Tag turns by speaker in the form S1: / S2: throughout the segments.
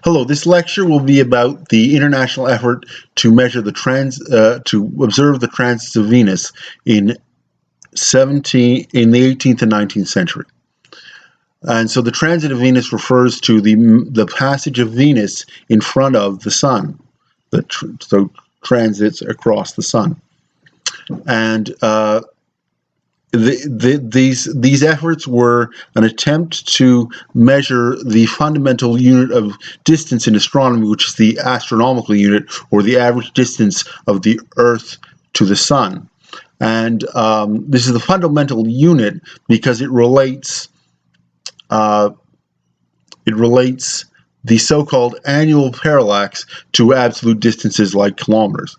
S1: Hello, this lecture will be about the international effort to measure the to observe the transits of Venus in the 18th and 19th century. And so the transit of Venus refers to the passage of Venus in front of the sun, so transits across the sun. And these efforts were an attempt to measure the fundamental unit of distance in astronomy, which is the astronomical unit, or the average distance of the Earth to the sun. And this is the fundamental unit because it relates the so-called annual parallax to absolute distances like kilometers.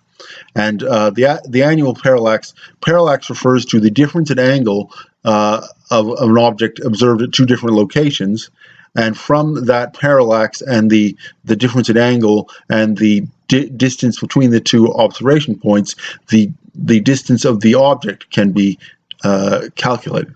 S1: And the annual parallax refers to the difference in angle of an object observed at two different locations, and from that parallax and the difference in angle and the distance between the two observation points, the distance of the object can be calculated.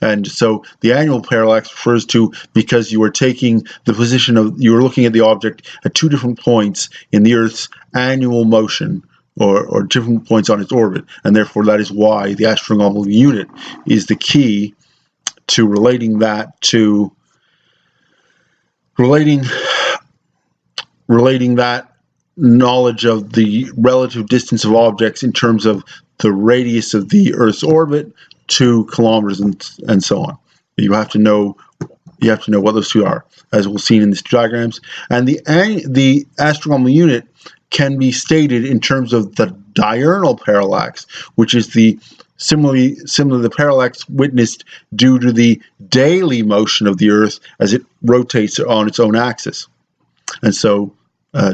S1: And so the annual parallax refers to because you are taking the position of, you are looking at the object at two different points in the Earth's annual motion, or different points on its orbit, and therefore that is why the astronomical unit is the key to relating that knowledge of the relative distance of objects in terms of the radius of the Earth's orbit to kilometers and so on. You have to know what those two are, as we'll see in these diagrams. And the astronomical unit can be stated in terms of the diurnal parallax, which is similar to the parallax witnessed due to the daily motion of the Earth as it rotates on its own axis. And so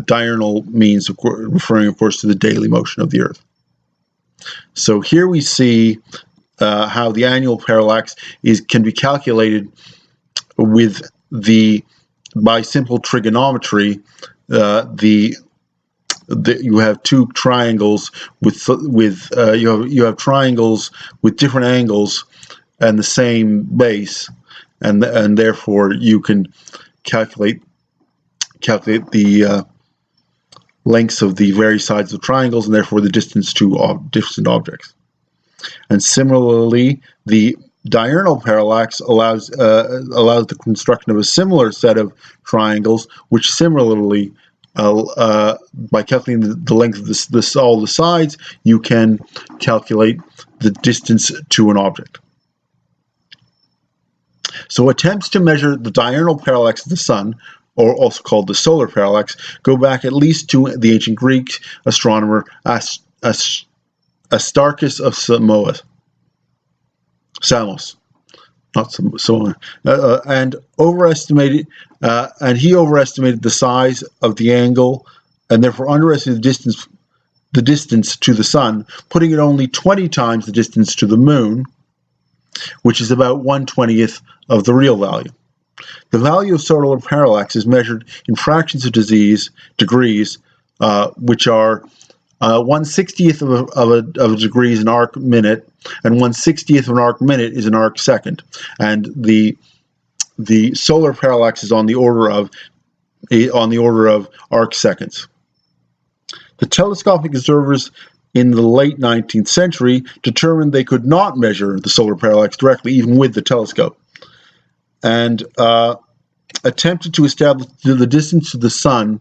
S1: diurnal means referring, of course, to the daily motion of the Earth. So here we see how the annual parallax can be calculated by simple trigonometry. You have two triangles you have triangles with different angles and the same base, and therefore you can calculate the lengths of the various sides of triangles, and therefore the distance to distant objects. And similarly, the diurnal parallax allows the construction of a similar set of triangles, which similarly, by calculating the length of all the sides, you can calculate the distance to an object. So attempts to measure the diurnal parallax of the sun, or also called the solar parallax, go back at least to the ancient Greek astronomer Aristarchus of Samos, and he overestimated the size of the angle, and therefore underestimated the distance to the sun, putting it only 20 times the distance to the moon, which is about 1/20th of the real value. The value of solar parallax is measured in fractions of degrees, which are 1/60th of a degree is an arc minute, and 1/60th of an arc minute is an arc second. And the solar parallax is on the order of arc seconds. The telescopic observers in the late 19th century determined they could not measure the solar parallax directly, even with the telescope, and attempted to establish the distance to the sun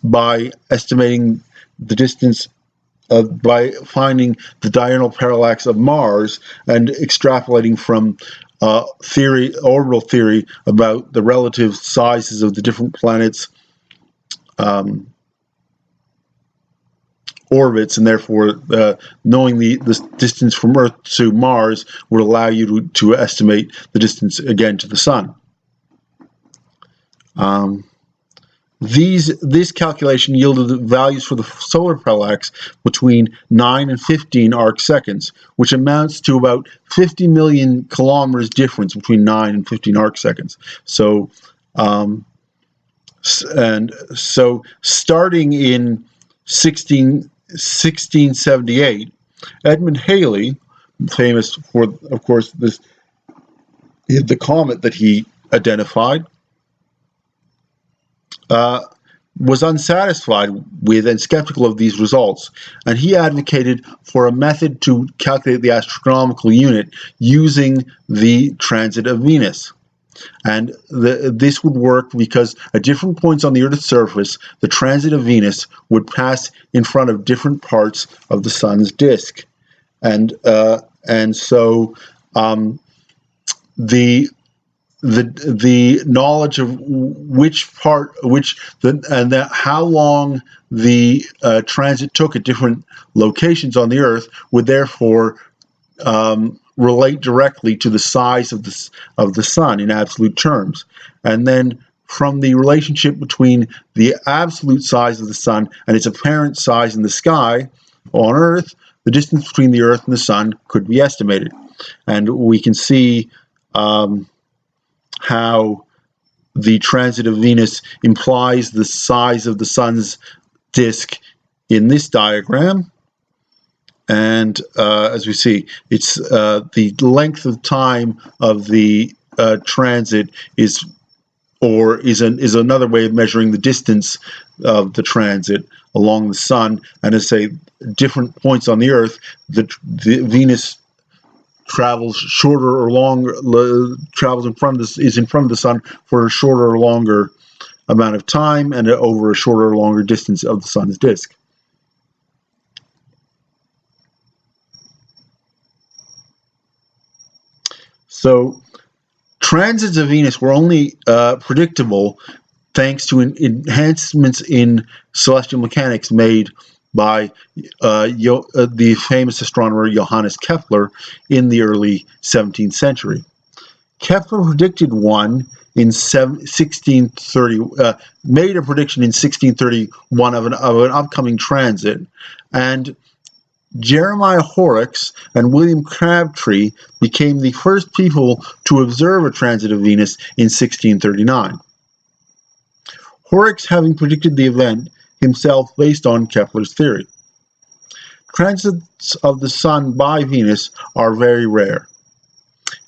S1: by estimating the distance by finding the diurnal parallax of Mars and extrapolating from orbital theory about the relative sizes of the different planets' orbits, and therefore knowing the distance from Earth to Mars would allow you to estimate the distance again to the sun. This calculation yielded values for the solar parallax between 9 and 15 arc seconds, which amounts to about 50 million kilometers difference between 9 and 15 arc seconds. So, starting in 1678, Edmund Halley, famous for, of course, the comet that he identified, was unsatisfied with and skeptical of these results, and he advocated for a method to calculate the astronomical unit using the transit of Venus. And this would work because at different points on the Earth's surface, the transit of Venus would pass in front of different parts of the Sun's disk, and so the knowledge of how long the transit took at different locations on the Earth would therefore relate directly to the size of the Sun in absolute terms. And then from the relationship between the absolute size of the Sun and its apparent size in the sky on Earth, the distance between the Earth and the Sun could be estimated. And we can see how the transit of Venus implies the size of the Sun's disk in this diagram. And as we see, it's the length of time of the transit is another way of measuring the distance of the transit along the Sun. And as say, different points on the Earth, the Venus travels shorter or longer, travels in front of the Sun for a shorter or longer amount of time and over a shorter or longer distance of the Sun's disk. So transits of Venus were only predictable thanks to enhancements in celestial mechanics made by the famous astronomer Johannes Kepler in the early 17th century. Kepler predicted one in 1630, made a prediction in 1631 of an upcoming transit, and Jeremiah Horrocks and William Crabtree became the first people to observe a transit of Venus in 1639. Horrocks having predicted the event himself based on Kepler's theory. Transits of the Sun by Venus are very rare.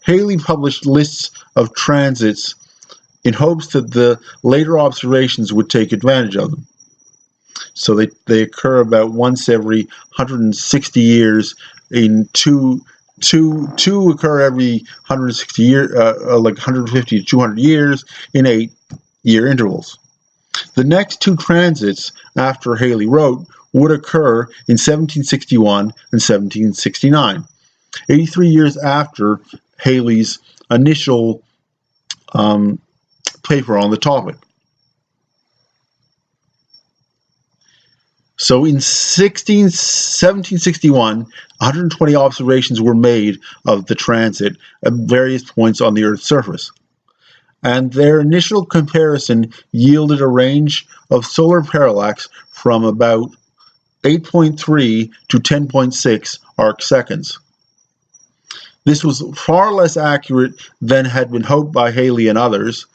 S1: Halley published lists of transits in hopes that the later observations would take advantage of them. So they occur about once every 160 years. Two occur every 160 years, like 150 to 200 years in 8-year intervals. The next two transits after Halley wrote would occur in 1761 and 1769, 83 years after Halley's initial paper on the topic. So in 1761, 120 observations were made of the transit at various points on the Earth's surface. And their initial comparison yielded a range of solar parallax from about 8.3 to 10.6 arc seconds. This was far less accurate than had been hoped by Halley and others,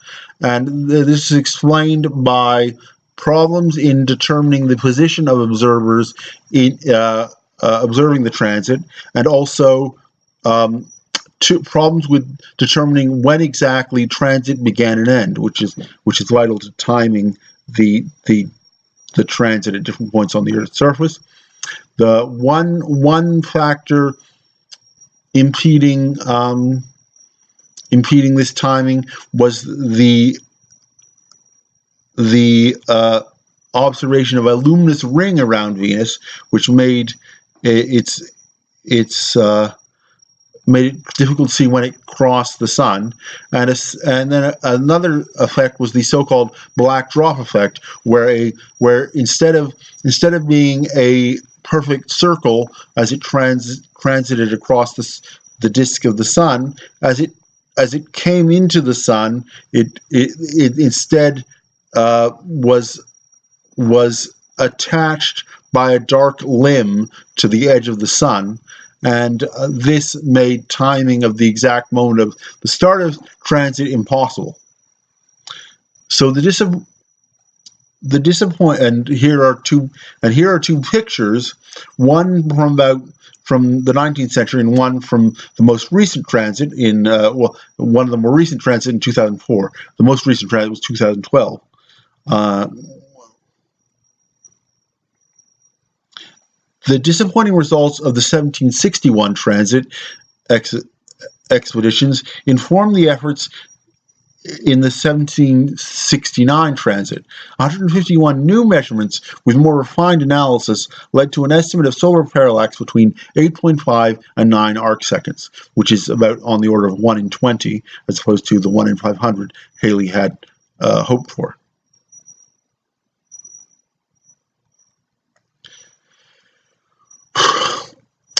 S1: and this is explained by problems in determining the position of observers in observing the transit, and also problems with determining when exactly transit began and ended, which is vital to timing the transit at different points on the Earth's surface. The one factor impeding this timing was the observation of a luminous ring around Venus, which made it difficult to see when it crossed the Sun, and then another effect was the so-called black drop effect, where instead of being a perfect circle as it transited across the disk of the Sun, as it came into the Sun, it instead was attached by a dark limb to the edge of the Sun, and this made timing of the exact moment of the start of transit impossible. So the disappointment, and here are two pictures, one from the 19th century and one from the most recent transit in one of the more recent transit in 2004. The most recent transit was 2012. The disappointing results of the 1761 transit expeditions informed the efforts in the 1769 transit. 151 new measurements with more refined analysis led to an estimate of solar parallax between 8.5 and 9 arc seconds, which is about on the order of 1 in 20, as opposed to the 1 in 500 Halley had hoped for.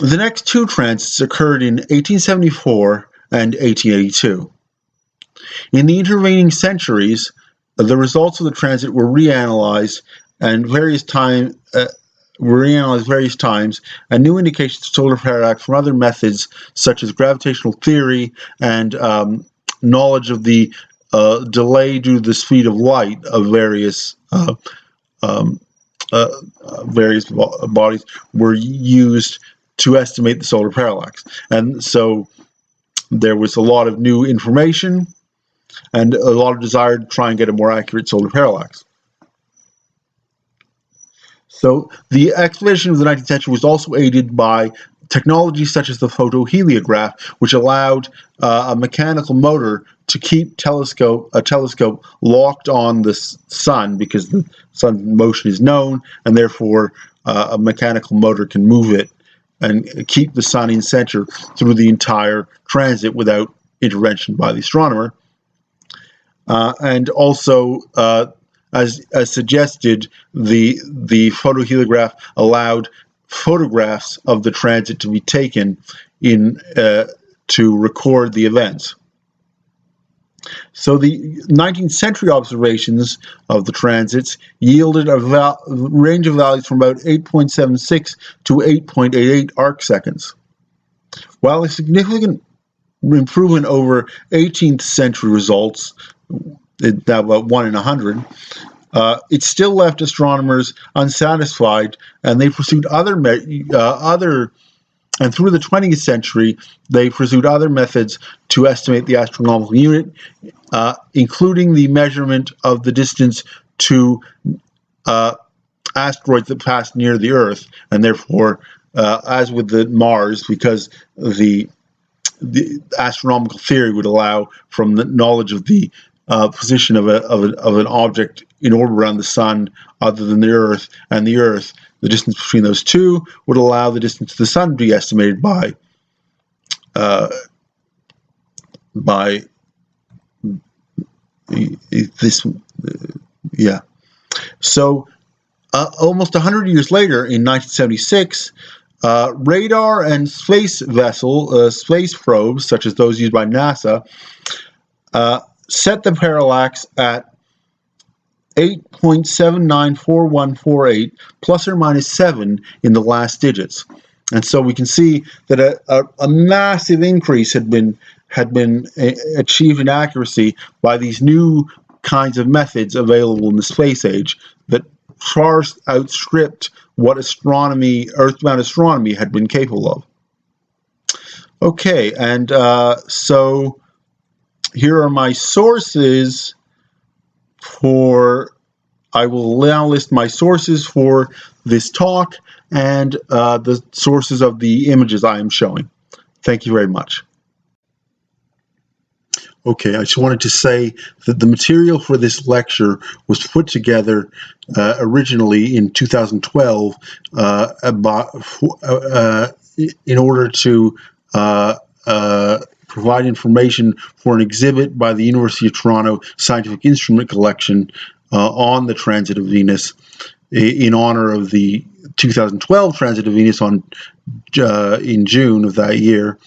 S1: The next two transits occurred in 1874 and 1882. In the intervening centuries, the results of the transit were reanalyzed various times, and new indications of solar parallax from other methods such as gravitational theory and knowledge of the delay due to the speed of light of various bodies were used to estimate the solar parallax. And so there was a lot of new information and a lot of desire to try and get a more accurate solar parallax. So the exploration of the 19th century was also aided by technology such as the photoheliograph, which allowed a mechanical motor to keep a telescope locked on the sun, because the sun's motion is known, and therefore a mechanical motor can move it and keep the sun in center through the entire transit without intervention by the astronomer. And also, as suggested, the photoheliograph allowed photographs of the transit to be taken to record the events. So the 19th century observations of the transits yielded a range of values from about 8.76 to 8.88 arc seconds. While a significant improvement over 18th century results, about 1 in 100, it still left astronomers unsatisfied, and they pursued and through the 20th century, they pursued other methods to estimate the astronomical unit, including the measurement of the distance to asteroids that pass near the Earth, and therefore, as with the Mars, because the astronomical theory would allow, from the knowledge of the position of an object in orbit around the sun other than the Earth and the Earth, the distance between those two would allow the distance to the sun to be estimated by this. So almost 100 years later, in 1976, radar and space probes, such as those used by NASA, set the parallax at 8.794148 plus or minus 7 in the last digits. And so we can see that a massive increase had been achieved in accuracy by these new kinds of methods available in the space age that far outstripped what earthbound astronomy had been capable of. Okay, and so here are my sources I will now list my sources for this talk and the sources of the images I am showing. Thank you very much. Okay, I just wanted to say that the material for this lecture was put together originally in 2012 in order to provide information for an exhibit by the University of Toronto Scientific Instrument Collection on the transit of Venus, in honor of the 2012 transit of Venus in June of that year.